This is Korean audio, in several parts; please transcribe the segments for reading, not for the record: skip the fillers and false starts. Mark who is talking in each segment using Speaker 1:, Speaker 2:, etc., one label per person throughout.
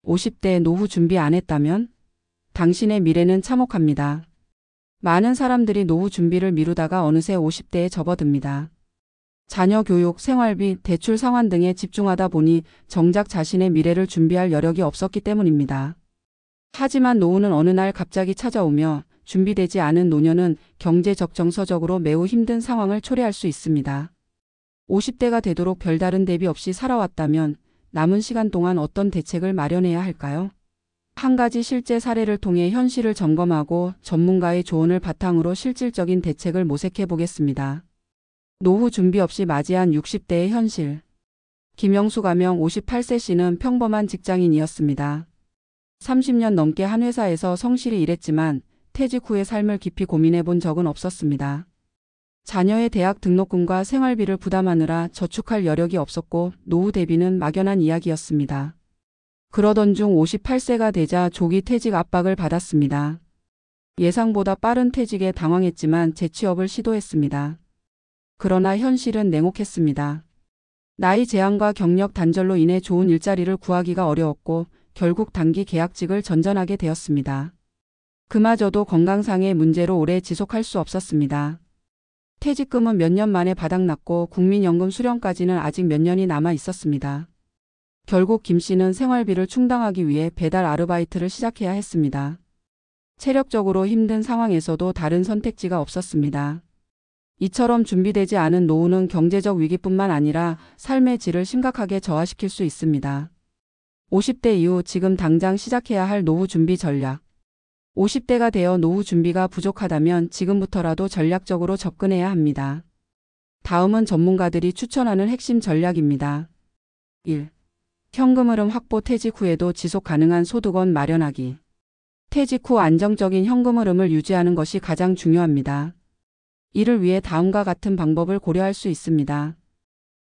Speaker 1: 50대 노후 준비 안 했다면? 당신의 미래는 참혹합니다. 많은 사람들이 노후 준비를 미루다가 어느새 50대에 접어듭니다. 자녀 교육, 생활비, 대출 상환 등에 집중하다 보니 정작 자신의 미래를 준비할 여력이 없었기 때문입니다. 하지만 노후는 어느 날 갑자기 찾아오며 준비되지 않은 노년은 경제 적정서적으로 매우 힘든 상황을 초래할 수 있습니다. 50대가 되도록 별다른 대비 없이 살아왔다면 남은 시간 동안 어떤 대책을 마련해야 할까요? 한 가지 실제 사례를 통해 현실을 점검하고 전문가의 조언을 바탕으로 실질적인 대책을 모색해 보겠습니다. 노후 준비 없이 맞이한 60대의 현실. 김영수 가명 58세 씨는 평범한 직장인이었습니다. 30년 넘게 한 회사에서 성실히 일했지만 퇴직 후의 삶을 깊이 고민해 본 적은 없었습니다. 자녀의 대학 등록금과 생활비를 부담하느라 저축할 여력이 없었고 노후 대비는 막연한 이야기였습니다. 그러던 중 58세가 되자 조기 퇴직 압박을 받았습니다. 예상보다 빠른 퇴직에 당황했지만 재취업을 시도했습니다. 그러나 현실은 냉혹했습니다. 나이 제한과 경력 단절로 인해 좋은 일자리를 구하기가 어려웠고 결국 단기 계약직을 전전하게 되었습니다. 그마저도 건강상의 문제로 오래 지속할 수 없었습니다. 퇴직금은 몇 년 만에 바닥났고 국민연금 수령까지는 아직 몇 년이 남아 있었습니다. 결국 김 씨는 생활비를 충당하기 위해 배달 아르바이트를 시작해야 했습니다. 체력적으로 힘든 상황에서도 다른 선택지가 없었습니다. 이처럼 준비되지 않은 노후는 경제적 위기뿐만 아니라 삶의 질을 심각하게 저하시킬 수 있습니다. 50대 이후 지금 당장 시작해야 할 노후 준비 전략. 50대가 되어 노후 준비가 부족하다면 지금부터라도 전략적으로 접근해야 합니다. 다음은 전문가들이 추천하는 핵심 전략입니다. 1. 현금 흐름 확보. 퇴직 후에도 지속 가능한 소득원 마련하기. 퇴직 후 안정적인 현금 흐름을 유지하는 것이 가장 중요합니다. 이를 위해 다음과 같은 방법을 고려할 수 있습니다.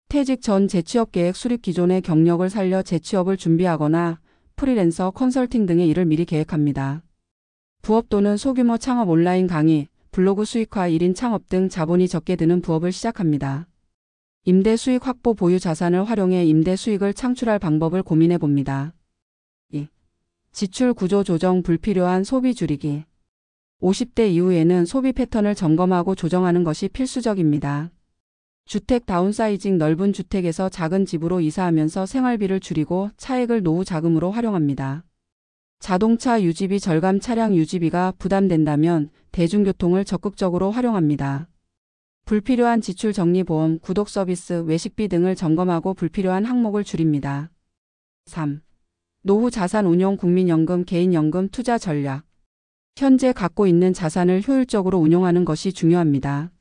Speaker 1: 퇴직 전 재취업 계획 수립. 기존의 경력을 살려 재취업을 준비하거나 프리랜서 컨설팅 등의 일을 미리 계획합니다. 부업 또는 소규모 창업, 온라인 강의, 블로그 수익화, 1인 창업 등 자본이 적게 드는 부업을 시작합니다. 임대 수익 확보. 보유 자산을 활용해 임대 수익을 창출할 방법을 고민해 봅니다. 2. 지출 구조 조정. 불필요한 소비 줄이기. 50대 이후에는 소비 패턴을 점검하고 조정하는 것이 필수적입니다. 주택 다운사이징. 넓은 주택에서 작은 집으로 이사하면서 생활비를 줄이고 차액을 노후 자금으로 활용합니다. 자동차 유지비 절감. 차량 유지비가 부담된다면 대중교통을 적극적으로 활용합니다. 불필요한 지출 정리. 보험, 구독 서비스, 외식비 등을 점검하고 불필요한 항목을 줄입니다. 3. 노후 자산 운용. 국민연금, 개인연금 투자 전략. 현재 갖고 있는 자산을 효율적으로 운용하는 것이 중요합니다.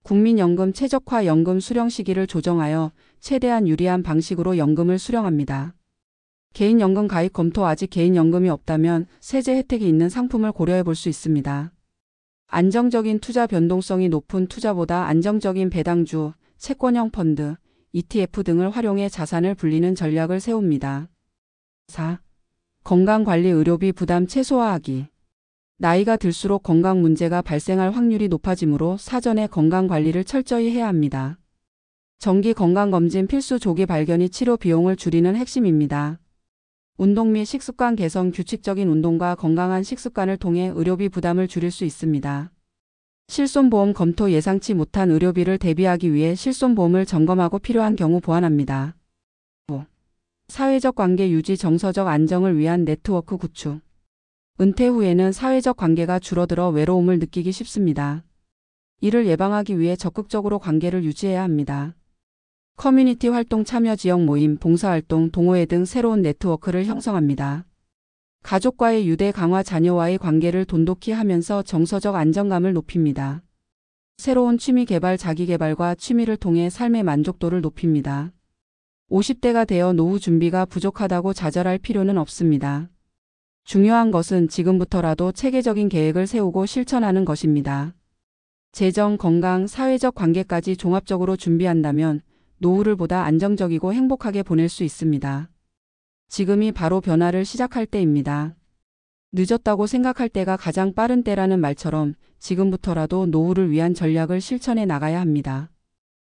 Speaker 1: 국민연금 최적화. 연금 수령 시기를 조정하여 최대한 유리한 방식으로 연금을 수령합니다. 개인연금 가입 검토. 아직 개인연금이 없다면 세제 혜택이 있는 상품을 고려해 볼 수 있습니다. 안정적인 투자. 변동성이 높은 투자보다 안정적인 배당주, 채권형 펀드, ETF 등을 활용해 자산을 불리는 전략을 세웁니다. 4. 건강관리. 의료비 부담 최소화하기. 나이가 들수록 건강 문제가 발생할 확률이 높아지므로 사전에 건강관리를 철저히 해야 합니다. 정기 건강검진 필수. 조기 발견이 치료 비용을 줄이는 핵심입니다. 운동 및 식습관 개선. 규칙적인 운동과 건강한 식습관을 통해 의료비 부담을 줄일 수 있습니다. 실손보험 검토. 예상치 못한 의료비를 대비하기 위해 실손보험을 점검하고 필요한 경우 보완합니다. 5. 사회적 관계 유지. 정서적 안정을 위한 네트워크 구축. 은퇴 후에는 사회적 관계가 줄어들어 외로움을 느끼기 쉽습니다. 이를 예방하기 위해 적극적으로 관계를 유지해야 합니다. 커뮤니티 활동 참여. 지역 모임, 봉사활동, 동호회 등 새로운 네트워크를 형성합니다. 가족과의 유대 강화. 자녀와의 관계를 돈독히 하면서 정서적 안정감을 높입니다. 새로운 취미 개발. 자기개발과 취미를 통해 삶의 만족도를 높입니다. 50대가 되어 노후 준비가 부족하다고 좌절할 필요는 없습니다. 중요한 것은 지금부터라도 체계적인 계획을 세우고 실천하는 것입니다. 재정, 건강, 사회적 관계까지 종합적으로 준비한다면 노후를 보다 안정적이고 행복하게 보낼 수 있습니다. 지금이 바로 변화를 시작할 때입니다. 늦었다고 생각할 때가 가장 빠른 때라는 말처럼 지금부터라도 노후를 위한 전략을 실천해 나가야 합니다.